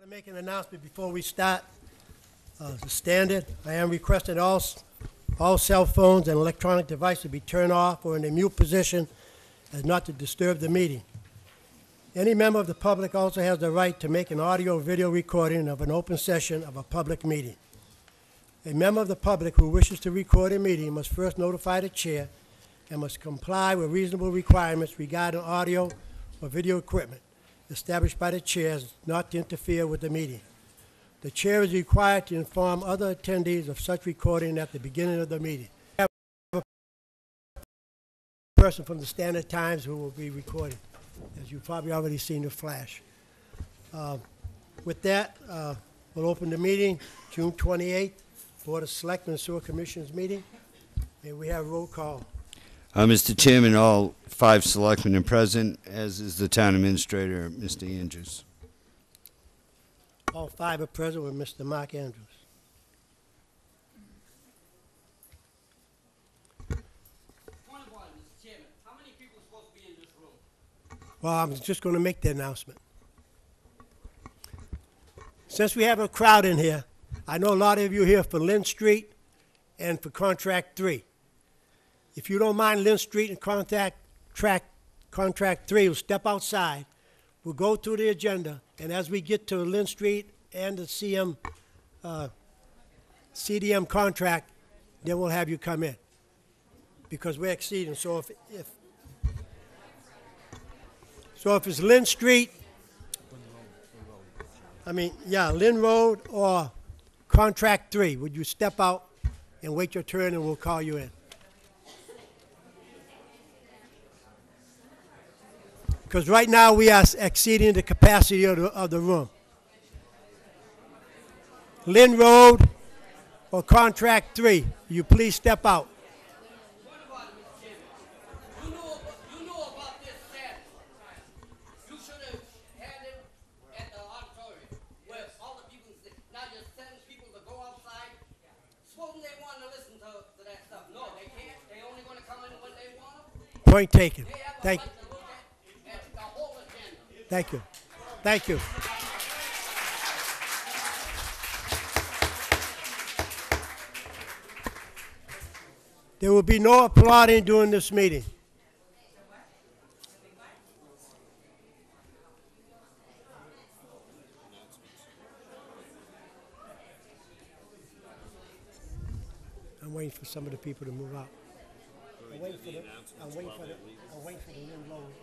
To make an announcement before we start. The standard, I am requesting all cell phones and electronic devices to be turned off or in a mute position as not to disturb the meeting. Any member of the public also has the right to make an audio or video recording of an open session of a public meeting. A member of the public who wishes to record a meeting must first notify the chair and must comply with reasonable requirements regarding audio or video equipment established by the chair not to interfere with the meeting. The chair is required to inform other attendees of such recording at the beginning of the meeting. We have a person from the Standard Times who will be recording, as you've probably already seen the flash. With that, we'll open the meeting, June 28th, Board of Selectmen and Sewer Commissioners meeting. May we have roll call. Mr. Chairman, all 5 selectmen are present, as is the town administrator, Mr. Andrews. All 5 are present with Mr. Mark Andrews. Point of order, Mr. Chairman. How many people are supposed to be in this room? Well, I'm just going to make the announcement. Since we have a crowd in here, I know a lot of you are here for Lynn Street and for Contract 3. If you don't mind Lynn Street and Contract 3, we'll step outside. We'll go through the agenda, and as we get to Lynn Street and the CDM contract, then we'll have you come in, because we're exceeding. So if it's Lynn Street, Lynn Road or Contract 3, would you step out and wait your turn, and we'll call you in? Because right now we are exceeding the capacity of the room. Lynn Road or Contract 3, will you please step out? Point of order, Mr. Chairman. You know about this Saturday. You should have had it at the auditorium where all the people sit. Now you're sending people to go outside. Suppose they want to listen to that stuff. No, they can't. They only going to come in when they want to. Point taken. They have a Thank right to look at the whole agenda. Thank you. Thank you. There will be no applauding during this meeting. I'm waiting for some of the people to move out. I'm waiting for the Lynn Road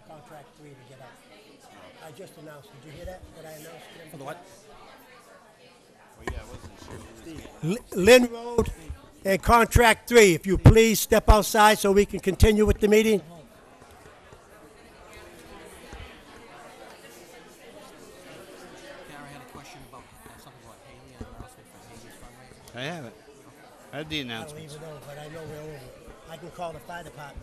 Contract 3 to get out. I just announced. Did you hear that? Did I announce it? For the what? Lynn Road and Contract 3, if you please step outside so we can continue with the meeting. Kara had a question about something about Haley and an announcement for Haley's fundraiser. I have it. I have the I don't announcement. even know, but I know we're over. I can call the fire department.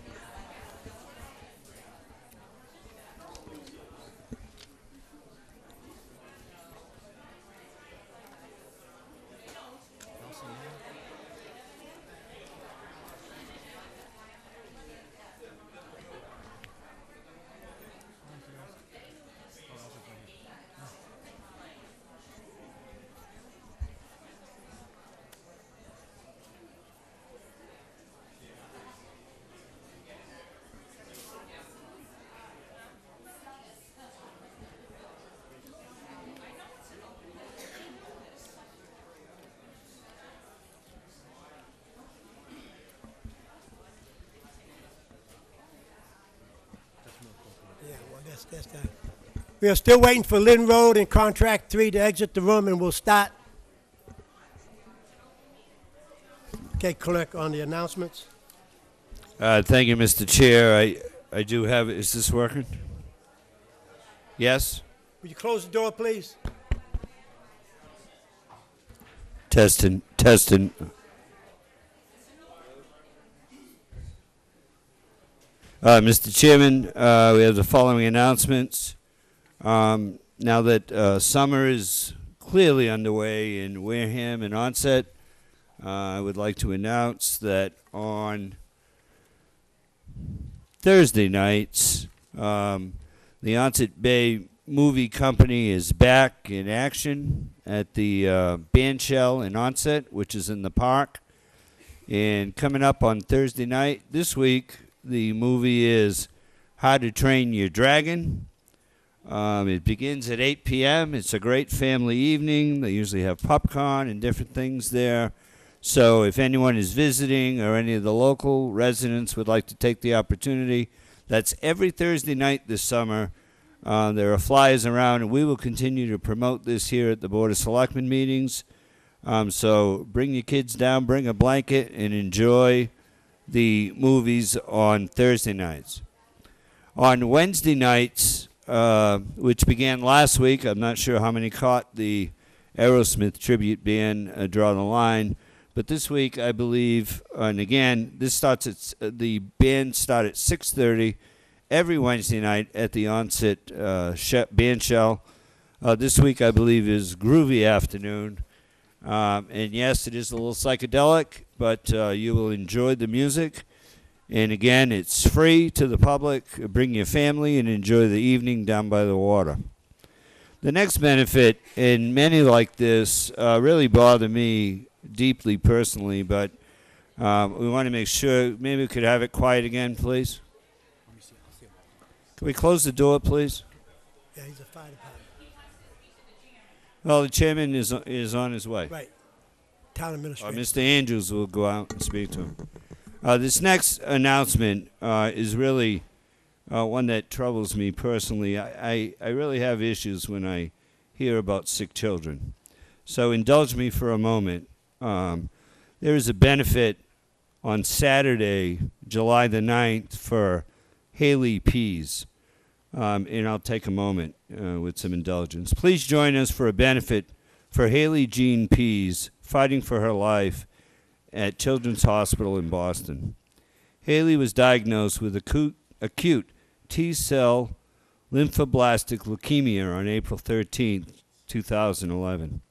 Yeah, well, that's that. We are still waiting for Lynn Road and Contract 3 to exit the room, and we'll start. Okay, clerk, on the announcements. Thank you, Mr. Chair. I do have it. Is this working? Yes? Would you close the door, please? Testing. Mr. Chairman, we have the following announcements. Now that summer is clearly underway in Wareham and Onset, I would like to announce that on Thursday nights, the Onset Bay movie company is back in action at the Bandshell in Onset, which is in the park. And coming up on Thursday night this week, the movie is How to Train Your Dragon. It begins at 8 p.m. It's a great family evening. They usually have popcorn and different things there. So if anyone is visiting or any of the local residents would like to take the opportunity, that's every Thursday night this summer. There are flyers around, and we will continue to promote this here at the Board of Selectmen meetings. So bring your kids down, bring a blanket, and enjoy the movies on Thursday nights. On Wednesday nights, which began last week, I'm not sure how many caught the Aerosmith tribute band Draw the Line, but this week I believe, and again, this starts at the band start at 6:30 every Wednesday night at the Onset Bandshell. This week I believe is Groovy Afternoon. And yes, it is a little psychedelic, but you will enjoy the music. And again, it's free to the public. Bring your family and enjoy the evening down by the water. The next benefit, and many like this, really bother me deeply personally, but we want to make sure, maybe we could have it quiet again, please. Can we close the door, please? Yeah, he's a fire department. Well, the chairman is on his way. Right. Town administrator. Mr. Andrews will go out and speak to him. This next announcement is really one that troubles me personally. I really have issues when I hear about sick children. So indulge me for a moment. There is a benefit on Saturday, July the 9th, for Haley Pease. And I'll take a moment with some indulgence. Please join us for a benefit for Haley Jean Pease, fighting for her life at Children's Hospital in Boston. Haley was diagnosed with acute T-cell lymphoblastic leukemia on April 13, 2011.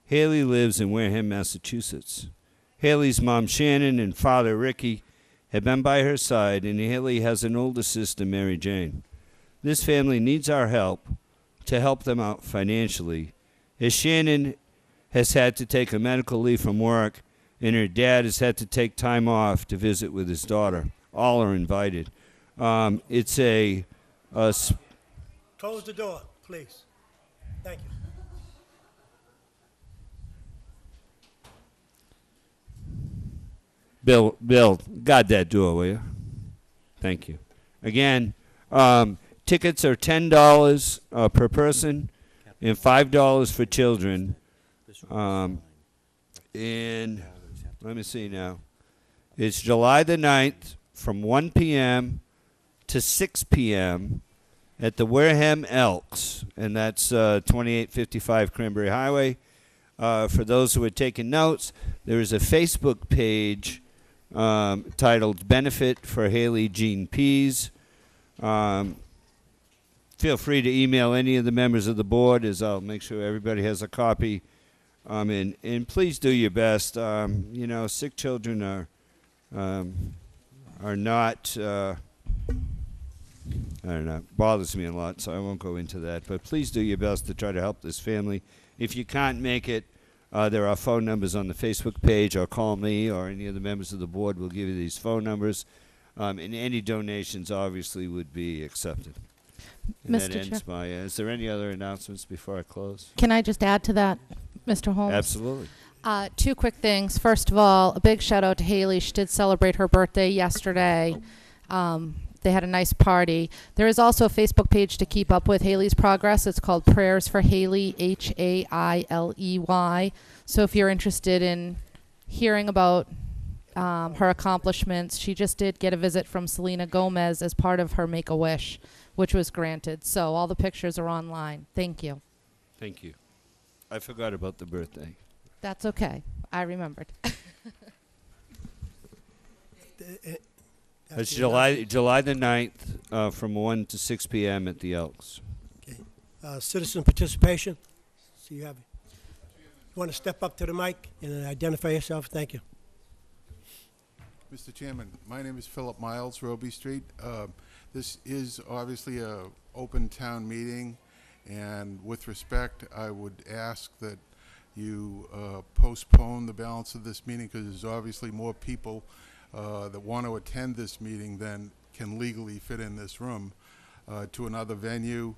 Haley lives in Wareham, Massachusetts. Haley's mom, Shannon, and father, Ricky, have been by her side, and Haley has an older sister, Mary Jane. This family needs our help to help them out financially, as Shannon has had to take a medical leave from work, and her dad has had to take time off to visit with his daughter. All are invited. It's a Close the door, please. Thank you. Bill, guard that door, will you? Thank you. Again, tickets are $10 per person and $5 for children. And let me see now. It's July the 9th from 1 p.m. to 6 p.m. at the Wareham Elks, and that's 2855 Cranberry Highway. For those who are taking notes, there is a Facebook page titled Benefit for Haley Jean Pease. Feel free to email any of the members of the board, as I'll make sure everybody has a copy. And please do your best. Sick children are not, I don't know, it bothers me a lot, so I won't go into that. But please do your best to try to help this family. If you can't make it, there are phone numbers on the Facebook page, or call me, or any of the members of the board will give you these phone numbers. And any donations, obviously, would be accepted. And Mr. that ends Chair. my, is there any other announcements before I close? Can I just add to that, Mr. Holmes? Absolutely. Two quick things. First of all, a big shout out to Haley. She did celebrate her birthday yesterday. They had a nice party. There is also a Facebook page to keep up with Haley's progress. It's called Prayers for Haley, Hailey. So if you're interested in hearing about her accomplishments, she just did get a visit from Selena Gomez as part of her Make-A-Wish, which was granted. So all the pictures are online. Thank you. Thank you. I forgot about the birthday. That's okay. I remembered. It's July the 9th from 1 to 6 p.m. at the Elks. Okay. Citizen participation. So you want to step up to the mic and identify yourself? Thank you. Mr. Chairman, my name is Philip Miles, Roby Street. This is obviously a open town meeting, And with respect, I would ask that you postpone the balance of this meeting, because there's obviously more people that want to attend this meeting than can legally fit in this room, to another venue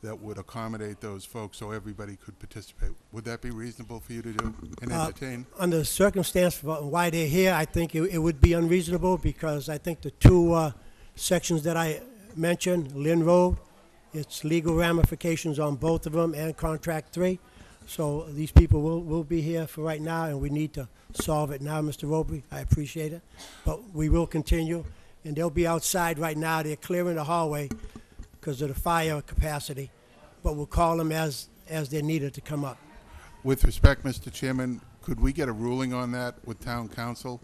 that would accommodate those folks so everybody could participate. Would that be reasonable for you to do and entertain? Under the circumstance of why they're here, I think it would be unreasonable, because I think the two sections that I mentioned, Lynn Road, it's legal ramifications on both of them, and Contract 3. So these people will be here for right now, and we need to solve it now, Mr. Roby. I appreciate it. But we will continue, and they'll be outside right now. They're clearing the hallway because of the fire capacity, but we'll call them as they're needed to come up. With respect, Mr. Chairman, could we get a ruling on that with Town Council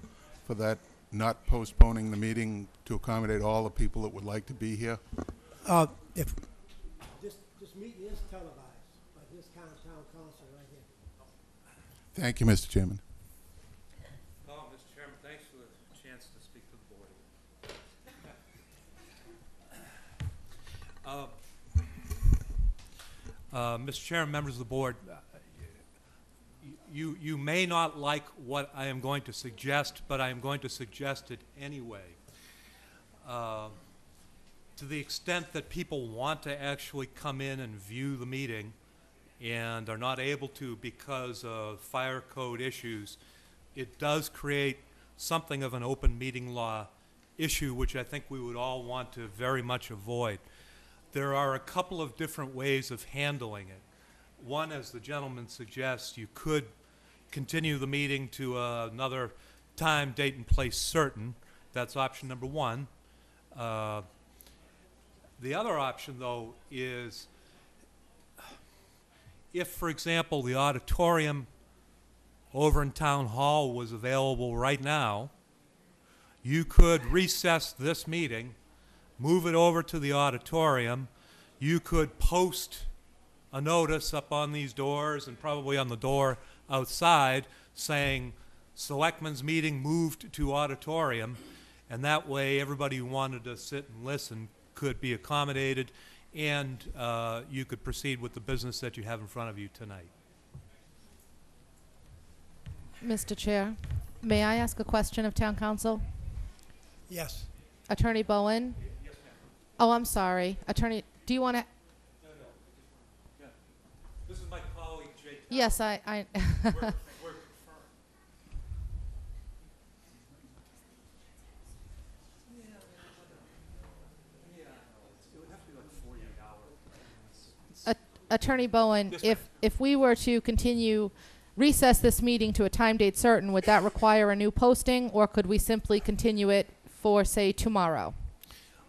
for that not postponing the meeting to accommodate all the people that would like to be here? If this meeting is televised, by this town council right here. Thank you, Mr. Chairman. Oh, Mr. Chairman, thanks for the chance to speak to the board. Mr. Chairman, members of the board, you may not like what I am going to suggest, but I am going to suggest it anyway. To the extent that people want to actually come in and view the meeting and are not able to because of fire code issues, it does create something of an open meeting law issue, which I think we would all want to very much avoid. There are a couple of different ways of handling it. One, as the gentleman suggests, you could continue the meeting to another time, date, and place certain. That's option number one. The other option, though, is if, for example, the auditorium over in Town Hall was available right now, you could recess this meeting, move it over to the auditorium. You could post a notice up on these doors and probably on the door outside saying Selectmen's meeting moved to auditorium, and that way everybody who wanted to sit and listen could be accommodated, and you could proceed with the business that you have in front of you tonight. Mr. Chair, may I ask a question of Town Council? Yes. Attorney Bowen? Yes, ma'am. Oh, I'm sorry. Attorney, do you want to? No. Yeah. This is my colleague, Jake. Yes, I We're confirmed. Attorney Bowen, Yes, ma'am. if we were to continue, recess this meeting to a time date certain, would that require a new posting, or could we simply continue it for, say, tomorrow?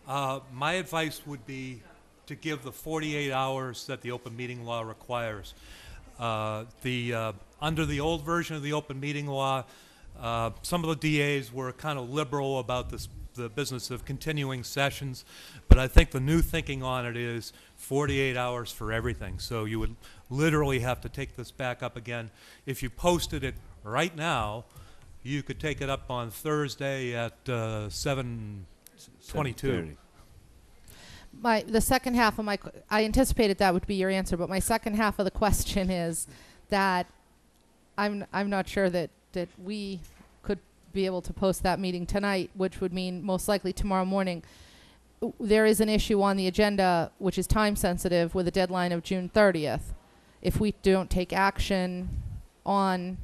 My advice would be to give the 48 hours that the open meeting law requires. Under the old version of the open meeting law, some of the DAs were kind of liberal about the business of continuing sessions, but I think the new thinking on it is 48 hours for everything. So you would literally have to take this back up again. If you posted it right now, you could take it up on Thursday at 7:22. 7:30. The second half of I anticipated that would be your answer, but my second half of the question is that I'm not sure that we could be able to post that meeting tonight, which would mean most likely tomorrow morning. There is an issue on the agenda which is time sensitive with a deadline of June 30th. If we don't take action on,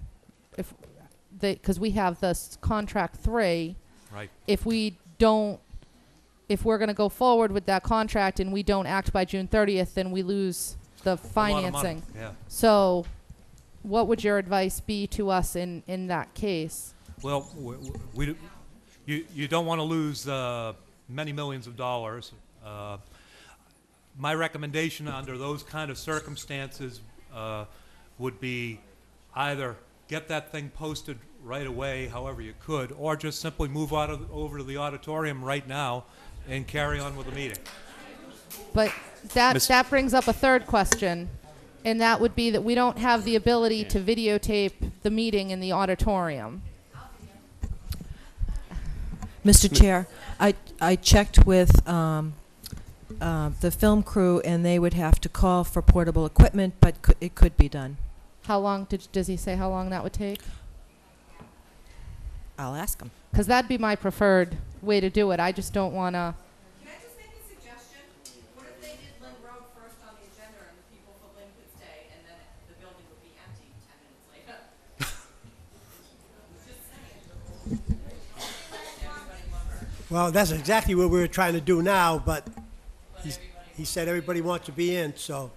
because we have this Contract 3, Right. if we're going to go forward with that contract and we don't act by June 30th, then we lose the A lot of money. financing. Yeah. So what would your advice be to us in that case? Well, you don't want to lose many millions of dollars. My recommendation under those kind of circumstances would be either get that thing posted right away, however you could, or just simply move over to the auditorium right now and carry on with the meeting. But that brings up a third question, and that would be that we don't have the ability to videotape the meeting in the auditorium. Mr. Chair, I checked with the film crew, and they would have to call for portable equipment, but it could be done. How long does he say how long that would take? I'll ask them. Because that'd be my preferred way to do it. I just don't want to. Can I just make a suggestion? What if they did Lynn Road first on the agenda and the people for Lynn could stay, and then the building would be empty 10 minutes later? Just saying. Well, that's exactly what we were trying to do now, but he said everybody wants to be in, so.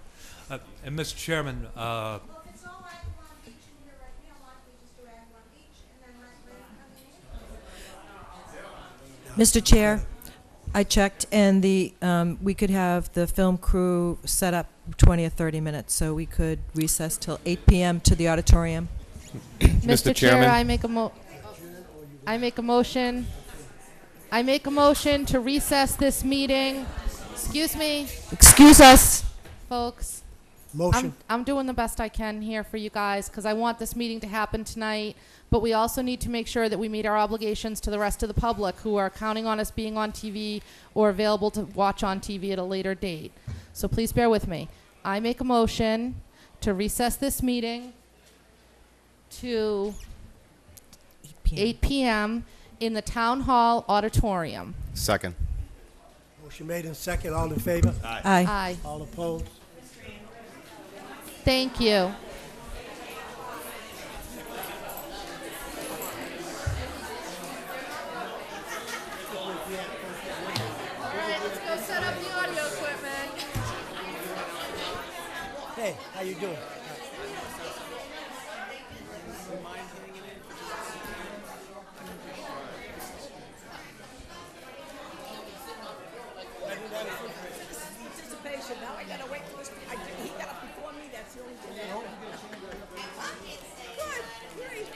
And Mr. Chairman, Well, if it's all right, one each in here right now, why don't we just do add one each and then let Lynn come in? Mr. Chair, I checked, and we could have the film crew set up 20 or 30 minutes, so we could recess till 8 p.m. to the auditorium. Mr. Chair, Chairman. I make a motion to recess this meeting. Excuse me, Excuse us. folks. Motion. I'm doing the best I can here for you guys because I want this meeting to happen tonight. But we also need to make sure that we meet our obligations to the rest of the public who are counting on us being on TV or available to watch on TV at a later date. So please bear with me. I make a motion to recess this meeting to 8 p.m. in the Town Hall Auditorium. Second. Motion made in second. All in favor? Aye. Aye. All opposed? Thank you. All right, let's go set up the audio equipment. Hey, how you doing? Anticipation. Now I gotta wait till this. He got up before me. That's the only thing. Good. Great.